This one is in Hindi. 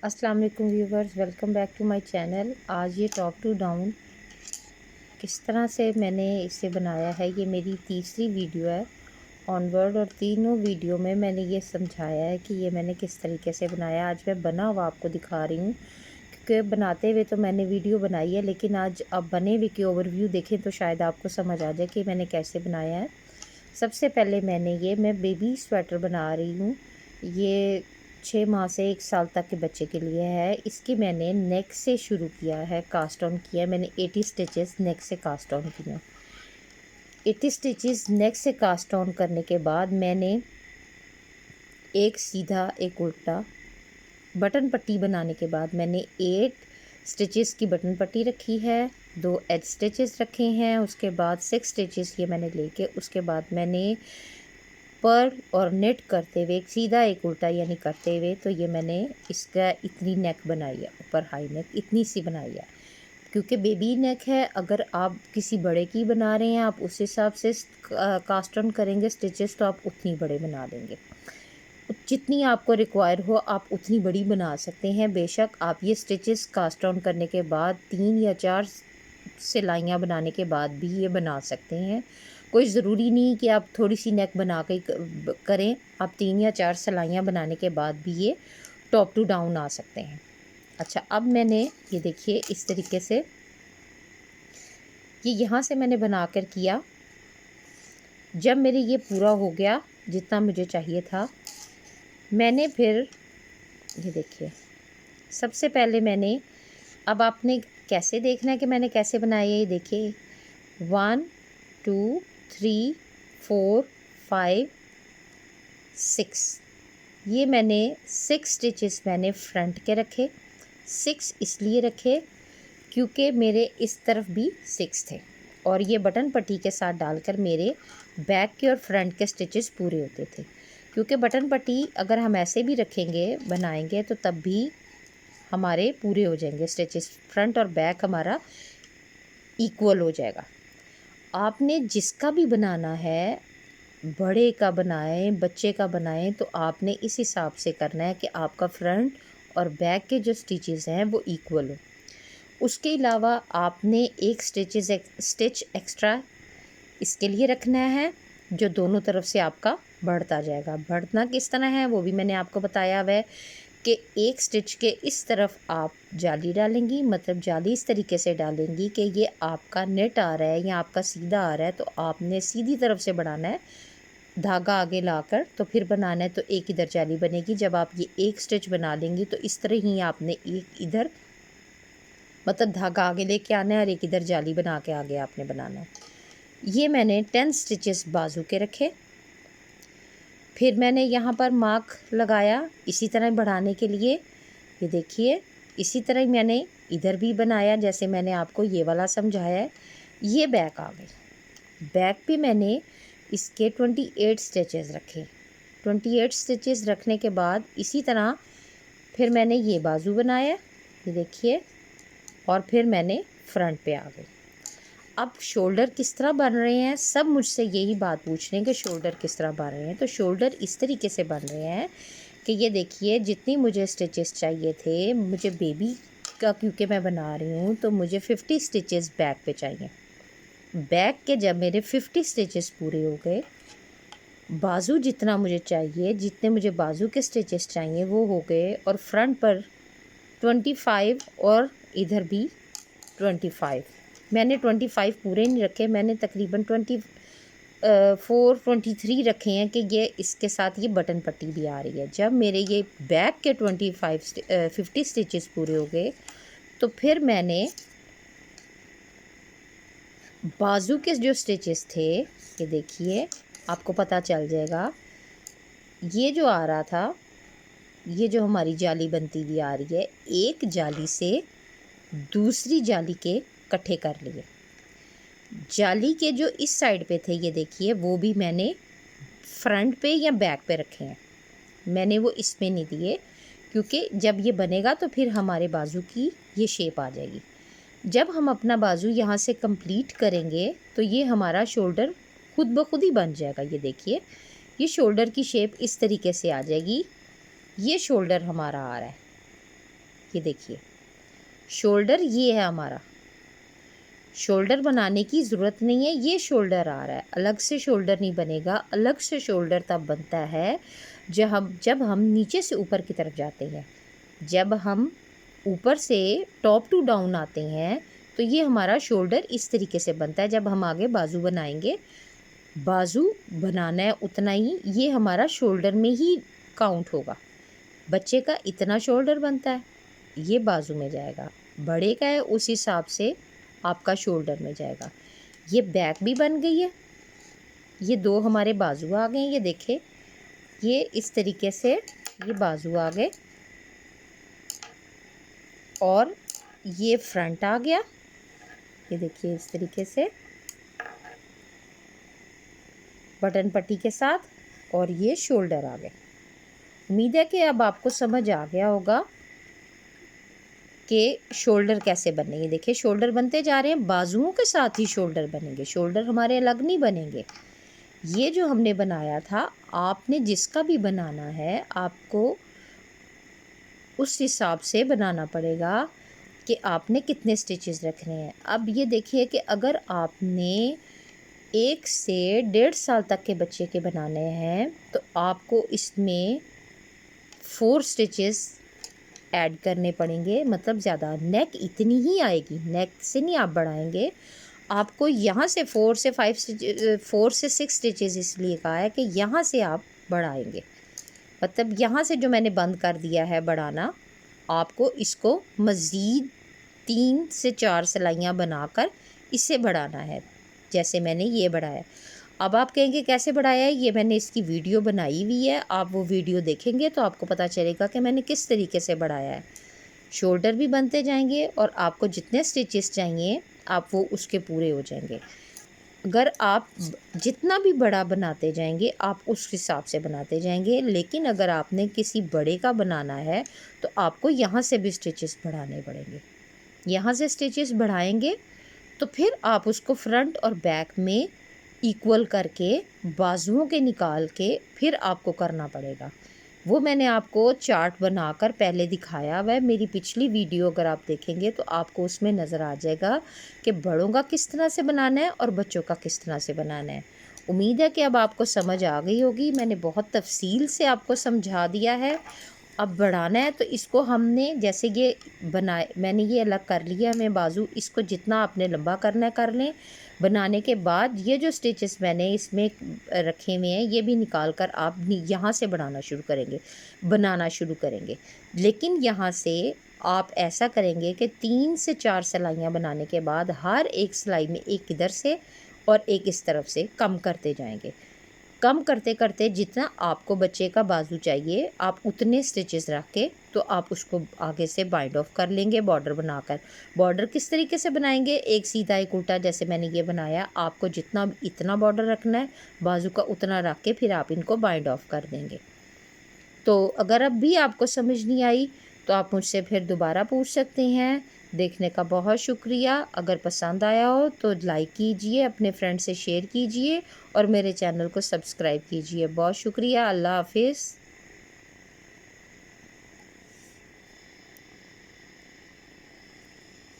अस्सलाम वालेकुम viewers, welcome back to my channel. आज ये टॉप टू डाउन किस तरह से मैंने इसे बनाया है, ये मेरी तीसरी वीडियो है ऑनवर्ड, और तीनों वीडियो में मैंने ये समझाया है कि ये मैंने किस तरीके से बनाया। आज मैं बना हुआ आपको दिखा रही हूँ, क्योंकि बनाते हुए तो मैंने वीडियो बनाई है, लेकिन आज आप बने हुए की ओवरव्यू देखें तो शायद आपको समझ आ जाए कि मैंने कैसे बनाया है। सबसे पहले मैं बेबी स्वेटर बना रही हूँ। ये 6 माह से 1 साल तक के बच्चे के लिए है। इसकी मैंने नेक से शुरू किया है, कास्ट ऑन किया है। मैंने 80 स्टिचेस नेक से कास्ट ऑन किए हैं। 80 स्टिचेस नेक से कास्ट ऑन करने के बाद मैंने एक सीधा एक उल्टा बटन पट्टी बनाने के बाद मैंने 8 स्टिचेस की बटन पट्टी रखी है, 2 एज स्टिचेस रखे हैं। उसके बाद 6 स्टिचेस ये मैंने लेके उसके बाद मैंने पर्ल और नेट करते हुए एक सीधा एक उल्टा यानी करते हुए, तो ये मैंने इसका इतनी नेक बनाई है, ऊपर हाई नेक इतनी सी बनाई है, क्योंकि बेबी नेक है। अगर आप किसी बड़े की बना रहे हैं, आप उस हिसाब से कास्ट ऑन करेंगे स्टिचेस, तो आप उतनी बड़े बना देंगे। जितनी आपको रिक्वायर हो आप उतनी बड़ी बना सकते हैं। बेशक आप ये स्टिचेस कास्ट ऑन करने के बाद 3 या 4 सिलाइयाँ बनाने के बाद भी ये बना सकते हैं। कोई ज़रूरी नहीं कि आप थोड़ी सी नेक बना के करें, आप 3 या 4 सिलाइयाँ बनाने के बाद भी ये टॉप टू डाउन आ सकते हैं। अच्छा, अब मैंने ये देखिए इस तरीके से ये यहाँ से मैंने बना कर किया। जब मेरे ये पूरा हो गया जितना मुझे चाहिए था, मैंने फिर ये देखिए सबसे पहले अब आपने कैसे देखना है कि मैंने कैसे बनाया है। ये देखिए 1 2 3 4 5 6, ये मैंने 6 स्टिचेस मैंने फ्रंट के रखे। 6 इसलिए रखे क्योंकि मेरे इस तरफ भी 6 थे, और ये बटन पट्टी के साथ डालकर मेरे बैक के और फ्रंट के स्टिचेस पूरे होते थे। क्योंकि बटन पट्टी अगर हम ऐसे भी रखेंगे बनाएंगे तो तब भी हमारे पूरे हो जाएंगे स्टिचेस, फ्रंट और बैक हमारा इक्वल हो जाएगा। आपने जिसका भी बनाना है, बड़े का बनाएं बच्चे का बनाएं, तो आपने इस हिसाब से करना है कि आपका फ्रंट और बैक के जो स्टिचेस हैं वो इक्वल हो। उसके अलावा आपने एक स्टिच एक्स्ट्रा इसके लिए रखना है, जो दोनों तरफ से आपका बढ़ता जाएगा। बढ़ना किस तरह है वो भी मैंने आपको बताया हुआ है कि एक स्टिच के इस तरफ आप जाली डालेंगी, मतलब जाली इस तरीके से डालेंगी कि ये आपका नेट आ रहा है या आपका सीधा आ रहा है, तो आपने सीधी तरफ से बढ़ाना है, धागा आगे लाकर तो फिर बनाना है, तो एक इधर जाली बनेगी। जब आप ये एक स्टिच बना लेंगी तो इस तरह ही आपने एक इधर मतलब धागा आगे लेके आना है और एक इधर जाली बना के आगे आपने बनाना है। ये मैंने 10 स्टिचेस बाजू के रखे। फिर मैंने यहाँ पर मार्क लगाया इसी तरह बढ़ाने के लिए। ये देखिए इसी तरह ही मैंने इधर भी बनाया, जैसे मैंने आपको ये वाला समझाया है। ये बैक आ गई। बैक पे मैंने इसके 28 स्टिचेस रखे। 28 स्टिचेस रखने के बाद इसी तरह फिर मैंने ये बाजू बनाया, ये देखिए, और फिर मैंने फ्रंट पे आ गई। अब शोल्डर किस तरह बन रहे हैं, सब मुझसे यही बात पूछ रहे हैं कि शोल्डर किस तरह बन रहे हैं। तो शोल्डर इस तरीके से बन रहे हैं कि ये देखिए जितनी मुझे स्टिचेस चाहिए थे, मुझे बेबी का क्योंकि मैं बना रही हूँ तो मुझे 50 स्टिचेस बैक पे चाहिए। बैक के जब मेरे 50 स्टिचेस पूरे हो गए, बाजू जितना मुझे चाहिए, जितने मुझे बाजू के स्टिचेस चाहिए वो हो गए, और फ्रंट पर 25 और इधर भी 25। मैंने 25 पूरे नहीं रखे, मैंने तकरीबन 23 रखे हैं कि ये इसके साथ ये बटन पट्टी भी आ रही है। जब मेरे ये बैक के 50 स्टिचेस पूरे हो गए, तो फिर मैंने बाजू के जो स्टिचेस थे, ये देखिए आपको पता चल जाएगा, ये जो आ रहा था, ये जो हमारी जाली बनती हुई आ रही है, एक जाली से दूसरी जाली के इकट्ठे कर लिए। जाली के जो इस साइड पे थे, ये देखिए, वो भी मैंने फ्रंट पे या बैक पे रखे हैं। मैंने वो इसमें नहीं दिए, क्योंकि जब ये बनेगा तो फिर हमारे बाजू की ये शेप आ जाएगी। जब हम अपना बाजू यहाँ से कंप्लीट करेंगे तो ये हमारा शोल्डर खुद ब खुद ही बन जाएगा। ये देखिए ये शोल्डर की शेप इस तरीके से आ जाएगी। ये शोल्डर हमारा आ रहा है। ये देखिए शोल्डर ये है हमारा। शोल्डर बनाने की ज़रूरत नहीं है, ये शोल्डर आ रहा है, अलग से शोल्डर नहीं बनेगा। अलग से शोल्डर तब बनता है जब हम नीचे से ऊपर की तरफ जाते हैं। जब हम ऊपर से टॉप टू डाउन आते हैं तो ये हमारा शोल्डर इस तरीके से बनता है। जब हम आगे बाजू बनाएंगे, बाजू बनाना है उतना ही, ये हमारा शोल्डर में ही काउंट होगा। बच्चे का इतना शोल्डर बनता है, ये बाजू में जाएगा। बड़े का है उस हिसाब से आपका शोल्डर में जाएगा। ये बैक भी बन गई है, ये दो हमारे बाजू आ गए। ये देखिए ये इस तरीके से ये बाजू आ गए और ये फ्रंट आ गया। ये देखिए इस तरीके से बटन पट्टी के साथ, और ये शोल्डर आ गए। उम्मीद है कि अब आपको समझ आ गया होगा कि शोल्डर कैसे बनेंगे। देखिए शोल्डर बनते जा रहे हैं, बाजुओं के साथ ही शोल्डर बनेंगे, शोल्डर हमारे अलग नहीं बनेंगे। ये जो हमने बनाया था, आपने जिसका भी बनाना है आपको उस हिसाब से बनाना पड़ेगा कि आपने कितने स्टिचेस रखने हैं। अब ये देखिए कि अगर आपने 1 से 1.5 साल तक के बच्चे के बनाने हैं तो आपको इसमें 4 स्टिचेस ऐड करने पड़ेंगे, मतलब ज़्यादा। नेक इतनी ही आएगी, नेक से नहीं आप बढ़ाएंगे। आपको यहाँ से 4 से 6 स्टिचेस इसलिए कहा है कि यहाँ से आप बढ़ाएंगे, मतलब यहाँ से जो मैंने बंद कर दिया है बढ़ाना, आपको इसको मज़ीद 3 से 4 सिलाइयाँ बनाकर इसे बढ़ाना है, जैसे मैंने ये बढ़ाया। अब आप कहेंगे कैसे बढ़ाया है, ये मैंने इसकी वीडियो बनाई हुई है, आप वो वीडियो देखेंगे तो आपको पता चलेगा कि मैंने किस तरीके से बढ़ाया है। शोल्डर भी बनते जाएंगे और आपको जितने स्टिचेस चाहिए आप वो उसके पूरे हो जाएंगे। अगर आप जितना भी बड़ा बनाते जाएंगे आप उस हिसाब से बनाते जाएंगे, लेकिन अगर आपने किसी बड़े का बनाना है तो आपको यहाँ से भी स्टिचेस बढ़ाने पड़ेंगे। यहाँ से स्टिचेस बढ़ाएंगे तो फिर आप उसको फ्रंट और बैक में इक्वल करके बाजुओं के निकाल के फिर आपको करना पड़ेगा। वो मैंने आपको चार्ट बनाकर पहले दिखाया हुआ है, मेरी पिछली वीडियो अगर आप देखेंगे तो आपको उसमें नज़र आ जाएगा कि बड़ों का किस तरह से बनाना है और बच्चों का किस तरह से बनाना है। उम्मीद है कि अब आपको समझ आ गई होगी, मैंने बहुत तफसील से आपको समझा दिया है। अब बढ़ाना है तो इसको हमने जैसे ये बनाए, मैंने ये अलग कर लिया हमें बाजू, इसको जितना आपने लंबा करना है कर लें। बनाने के बाद ये जो स्टिचेस मैंने इसमें रखे हुए हैं ये भी निकाल कर आप यहाँ से बनाना शुरू करेंगे। लेकिन यहाँ से आप ऐसा करेंगे कि 3 से 4 सिलाइयाँ बनाने के बाद हर एक सिलाई में एक इधर से और एक इस तरफ से कम करते जाएंगे। कम करते करते जितना आपको बच्चे का बाजू चाहिए आप उतने स्टिचेस रख के तो आप उसको आगे से बाइंड ऑफ कर लेंगे बॉर्डर बनाकर। बॉर्डर किस तरीके से बनाएंगे, एक सीधा एक उल्टा, जैसे मैंने ये बनाया। आपको जितना इतना बॉर्डर रखना है बाजू का उतना रख के फिर आप इनको बाइंड ऑफ कर देंगे। तो अगर अब भी आपको समझ नहीं आई तो आप मुझसे फिर दोबारा पूछ सकते हैं। देखने का बहुत शुक्रिया। अगर पसंद आया हो तो लाइक कीजिए, अपने फ्रेंड से शेयर कीजिए और मेरे चैनल को सब्सक्राइब कीजिए। बहुत शुक्रिया। अल्लाह हाफिज़।